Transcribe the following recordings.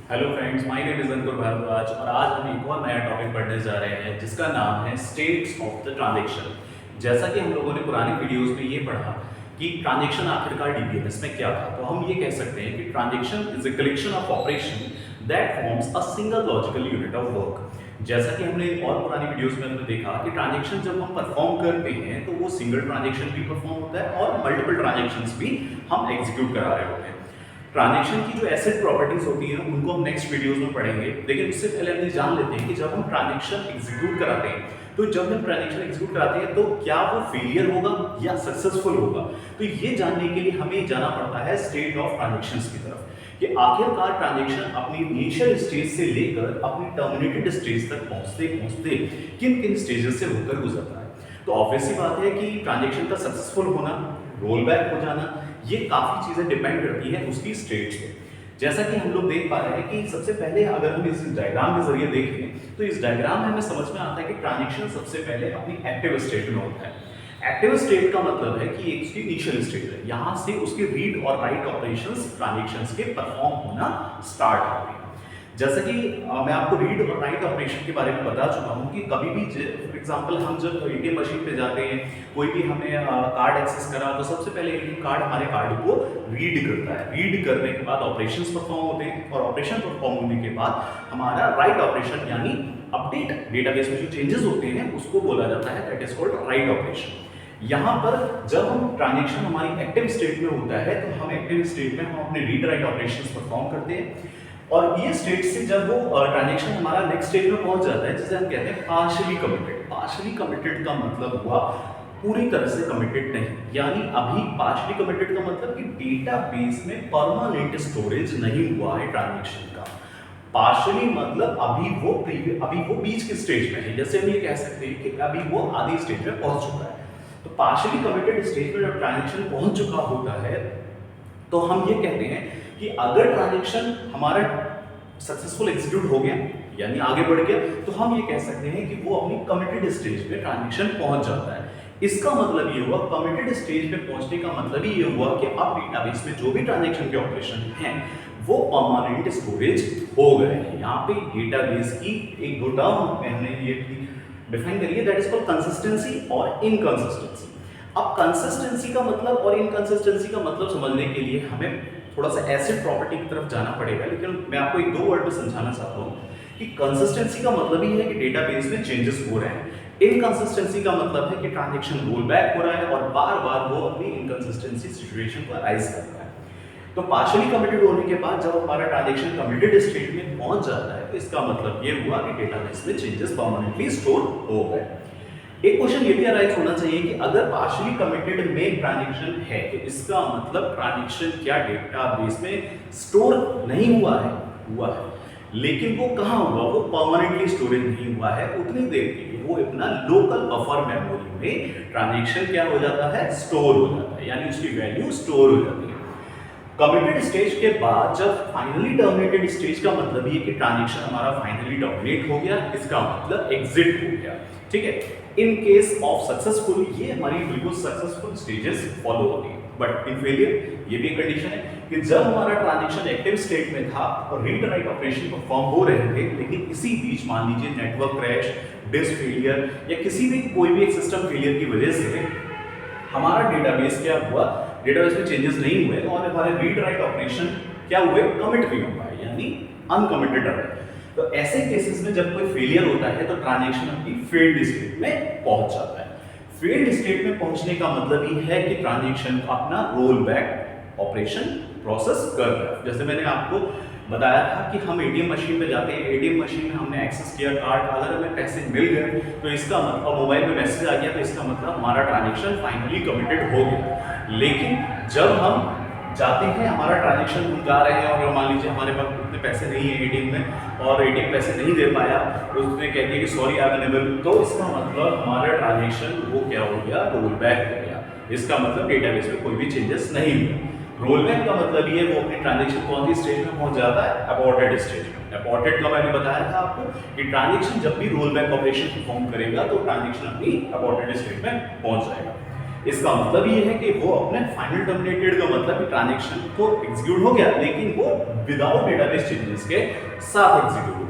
Hello friends, my name is Ankur Bhardwaj और आज हम एक और नया टॉपिक पढ़ने जा रहे हैं जिसका नाम है स्टेट्स ऑफ द ट्रांजैक्शन। जैसा कि हम लोगों ने पुराने वीडियोस में ये पढ़ा कि ट्रांजैक्शन आखिरकार डीबीएमएस में क्या था, तो हम ये कह सकते हैं कि transaction is a collection of operation that forms a single logical unit of work. जैसा कि हमने और पुरानी वीडियोस में हमने देखा कि ट्रांजैक्शन जब हम परफॉर्म करते हैं तो वो सिंगल ट्रांजैक्शन भी परफॉर्म होता है और मल्टीपल ट्रांजैक्शंस भी हम एग्जीक्यूट करा रहे होते हैं। ट्रांजैक्शन की जो एसेट प्रॉपर्टीज होती हैं उनको हम नेक्स्ट वीडियोस में पढ़ेंगे, लेकिन उससे पहले हम ये जान लेते हैं कि जब हम ट्रांजैक्शन एग्जीक्यूट कराते हैं तो जब हम ट्रांजैक्शन एग्जीक्यूट कराते हैं तो क्या वो फेलियर होगा या सक्सेसफुल होगा। तो ये जानने के लिए हमें जाना पड़ता है स्टेट ऑफ ट्रांजैक्शंस की तरफ कि आखिरकार ट्रांजैक्शन अपनी इनिशियल स्टेज से लेकर अपनी टर्मिनेटेड स्टेज तक पहुंचते पहुंचते किन किन स्टेजेस से होकर गुजरता है। तो ऑब्वियस सी बात है कि ट्रांजैक्शन का सक्सेसफुल होना, रोल बैक हो जाना, ये काफी चीजें डिपेंड करती है उसकी स्टेट्स पे। जैसा कि हम लोग देख पा रहे हैं कि सबसे पहले अगर हम इस डायग्राम के जरिए देखें तो इस डायग्राम में हमें समझ में आता है कि ट्रांजैक्शन सबसे पहले अपनी एक्टिव स्टेट में होता है। एक्टिव स्टेट का मतलब है कि एक उसकी इनिशियल स्टेट है, यहां से उसके रीड और राइट ऑपरेशंस ट्रांजैक्शंस के परफॉर्म होना स्टार्ट होते हैं। जैसा कि मैं आपको रीड और राइट ऑपरेशन के बारे में बता चुका हूं कि कभी भी फॉर एग्जांपल हम जब एटीएम मशीन पे जाते हैं, कोई भी हमने कार्ड एक्सेस करा तो सबसे पहले एटीएम कार्ड हमारे कार्ड को रीड करता है। रीड करने के बाद ऑपरेशंस परफॉर्म होते हैं और ऑपरेशन परफॉर्म होने के बाद हमारा राइट ऑपरेशन यानी अपडेट डेटाबेस में जो चेंजेस होते हैं उसको बोला जाता है, that is called write operation. यहाँ पर जब हम ट्रांजैक्शन हमारी एक्टिव स्टेट में होता है तो हम एक्टिव स्टेट में हम अपने रीड राइट ऑपरेशंस परफॉर्म करते हैं और ये स्टेट से जब वो ट्रांजैक्शन हमारा नेक्स्ट स्टेज में पहुंच जाता है जिसे हम कहते हैं पार्शियली कमिटेड। पार्शियली कमिटेड का मतलब हुआ पूरी तरह से कमिटेड नहीं, यानी अभी पार्शियली कमिटेड का मतलब कि डेटाबेस में परमानेंट स्टोरेज नहीं हुआ है ट्रांजैक्शन का। पार्शियली मतलब अभी वो बीच के स्टेज में है, जैसे हम ये कह सकते हैं कि अभी वो आधी स्टेज में पहुंच चुका है। तो पार्शियली कमिटेड स्टेज में जब ट्रांजैक्शन पहुंच चुका होता है तो हम ये कहते हैं कि अगर ट्रांजैक्शन हमारा सक्सेसफुल एग्जीक्यूट हो गया यानी आगे बढ़ गया तो हम ये कह सकते हैं कि वो अपनी कमिटेड स्टेज पे ट्रांजैक्शन पहुंच जाता है। इसका मतलब ये हुआ, कमिटेड स्टेज पे पहुंचने का मतलब ये हुआ कि अब डेटाबेस में जो भी ट्रांजैक्शन के ऑपरेशन हैं वो परमानेंट स्टोरेज हो गए हैं। यहाँ पे डेटाबेस की एक दो टर्म हमने ये डिफाइन करी है, दैट इज कॉल्ड कंसिस्टेंसी और इनकंसिस्टेंसी। अब कंसिस्टेंसी का मतलब और इनकंसिस्टेंसी का मतलब समझने के लिए हमें थोड़ा सा एसिड प्रॉपर्टी की तरफ जाना पड़ेगा, लेकिन मैं आपको एक दो वर्ड में समझाना चाहता हूँ कि कंसिस्टेंसी का मतलब ही है कि डेटाबेस में चेंजेस हो रहे हैं। इनकंसिस्टेंसी का मतलब है कि ट्रांजैक्शन रोल बैक हो रहा है और बार बार वो अपनी इनकंसिस्टेंसी सिचुएशन को अराइज कर रहा है। तो पार्शियली कमिटेड होने के बाद जब हमारा ट्रांजैक्शन कमिटेड स्टेट में पहुंच जाता है तो इसका मतलब ये हुआ कि डेटाबेस में चेंजेस परमानेंटली स्टोर हो गए। एक क्वेश्चन ये भी अराइज होना चाहिए कि अगर पार्शियली कमिटेड में ट्रांजैक्शन है तो इसका मतलब ट्रांजैक्शन क्या डेटाबेस में स्टोर नहीं हुआ है? हुआ है, लेकिन वो कहाँ हुआ? वो परमानेंटली स्टोरेज नहीं हुआ है उतनी देर के लिए, वो अपना लोकल बफर मेमोरी में ट्रांजैक्शन क्या हो जाता है? स्टोर हो जाता है, यानी उसकी वैल्यू स्टोर हो जाती है। कमिटेड स्टेज के बाद जब फाइनली टर्मिनेटेड स्टेज का मतलब ये कि ट्रांजैक्शन हमारा फाइनली टर्मिनेट हो गया, इसका मतलब एग्जिट हो गया, ठीक है। इन केस ऑफ सक्सेसफुल ये हमारी बिल्कुल सक्सेसफुल स्टेजेस फॉलो होती है, बट इन फेलियर ये भी एक कंडीशन है कि जब हमारा ट्रांजैक्शन एक्टिव स्टेट में था और रीड राइट ऑपरेशन परफॉर्म हो रहे थे, लेकिन इसी बीच मान लीजिए नेटवर्क क्रैश, डिस्क फेलियर या किसी भी कोई भी एक सिस्टम फेलियर की वजह से हमारा डेटाबेस क्या हुआ, डेटाबेस में चेंजेस नहीं हुए और हमारे रीड राइट ऑपरेशन क्या हुए? कमिट नहीं हुआ है, यानी अनकमिटेड रहे। तो ऐसे केसेस में जब कोई फेलियर होता है तो ट्रांजैक्शन अपनी फेल्ड स्टेट में पहुंच जाता है। फेल्ड स्टेट में पहुंचने का मतलब ये है कि ट्रांजैक्शन अपना रोल बैक ऑपरेशन प्रोसेस कर रहा है। जैसे मैंने आपको बताया था कि हम एटीएम मशीन पे जाते हैं, एटीएम मशीन में हमने एक्सेस किया कार्ड, अगर हमें पैसे मिल गए तो इसका मतलब मोबाइल में मैसेज आ गया तो इसका मतलब हमारा ट्रांजैक्शन फाइनली कमिटेड हो गया। लेकिन जब हम जाते हैं, हमारा ट्रांजैक्शन हम जा रहे हैं और मान लीजिए हमारे पास उतने पैसे नहीं है एटीएम में और एटीएम पैसे नहीं दे पाया तो उसने कह दिया कि सॉरी आई एम अनएबल, तो इसका मतलब हमारा ट्रांजैक्शन वो क्या हो गया? रोल बैक हो गया। इसका मतलब डेटाबेस में कोई भी चेंजेस नहीं हुए। रोल बैक का मतलब ये वो अपनी ट्रांजैक्शन कौन सी स्टेज में पहुंच जाता है? अबॉर्टेड स्टेज में। अबॉर्टेड का मैंने बताया था आपको कि ट्रांजैक्शन जब भी रोल बैक ऑपरेशन परफॉर्म करेगा तो ट्रांजैक्शन अपनी अबॉर्टेड स्टेज में पहुंच जाएगा। इसका मतलब ये है कि वो अपने फाइनल टर्मिनेटेड का मतलब कि ट्रांजैक्शन तो एग्जीक्यूट हो गया, लेकिन वो विदाउट डेटाबेस चेंजेस के साथ एग्जीक्यूट हुआ।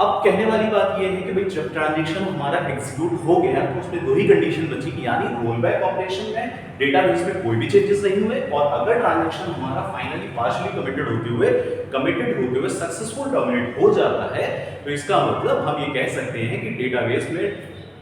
अब कहने वाली बात ये है कि भाई जब ट्रांजैक्शन हमारा एग्जीक्यूट हो गया तो उसमें दो ही कंडीशन बची, यानी रोल बैक ऑपरेशन में डेटाबेस में कोई भी चेंजेस नहीं हुए, और अगर ट्रांजैक्शन हमारा फाइनली पार्शियली कमिटेड होते हुए सक्सेसफुल टर्मिनेट हो जाता है, तो इसका मतलब हम ये कह सकते हैं कि डेटाबेस में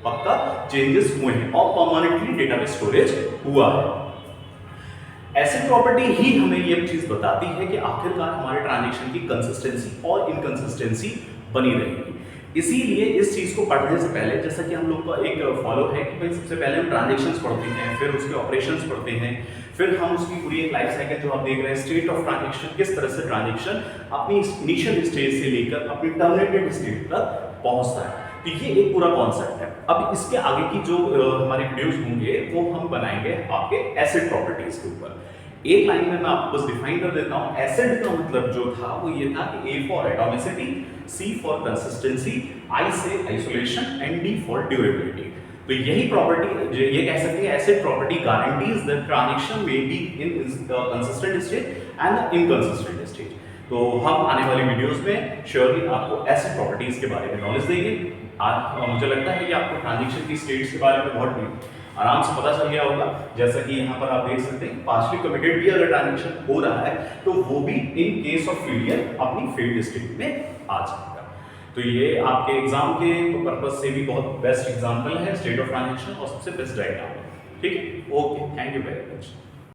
पक्का चेंजेस हुए हैं और परमानेंटली डेटाबेस स्टोरेज हुआ है। एसिड प्रॉपर्टी ही हमें ये चीज बताती है कि आखिरकार हमारे ट्रांजैक्शन की कंसिस्टेंसी और इनकंसिस्टेंसी बनी रहेगी। इसीलिए इस चीज को पढ़ने से पहले, जैसा कि हम लोग का एक फॉलो है कि भाई सबसे पहले हम ट्रांजैक्शंस पढ़ते हैं, फिर उसके ऑपरेशंस पढ़ते हैं, फिर हम उसकी पूरी एक लाइफ साइकिल जो आप देख रहे हैं, स्टेट ऑफ ट्रांजैक्शन, किस तरह से ट्रांजैक्शन अपनी इनिशियल स्टेज से लेकर अपनी टर्मिनेटेड स्टेज तक पहुंचता है। तो ये एक पूरा कॉन्सेप्ट है। अब इसके आगे की जो हमारे वीडियोस होंगे वो हम बनाएंगे आपके एसिड प्रॉपर्टीज के ऊपर। एक लाइन में मैं आपको बस डिफाइन कर देता हूं। एसिड का मतलब जो था वो ये था कि A for atomicity, C for consistency, I से isolation and D for durability. तो यही प्रॉपर्टी ये कह सकते हैं ACID property guarantees the transaction may be in consistent stage and inconsistent stage. तो हम आने वाली वीडियोस में श्योरली आपको एसिड प्रॉपर्टीज के बारे में नॉलेज देंगे। मुझे लगता है कि आपको ट्रांजैक्शन की स्टेट्स के बारे में बहुत आराम से पता चल गया होगा। जैसा कि यहाँ पर आप देख सकते हैं पार्शियली कमिटेड भी अगर ट्रांजैक्शन हो रहा है तो वो भी इन केस ऑफ फेलियर अपनी फेल्ड स्टेट में आ जाएगा। तो ये आपके एग्जाम के पर्पज से भी बहुत बेस्ट एग्जाम्पल है स्टेट ऑफ ट्रांजैक्शन और सबसे बेस्ट डायग्राम है। ठीक है, okay, thank you very much.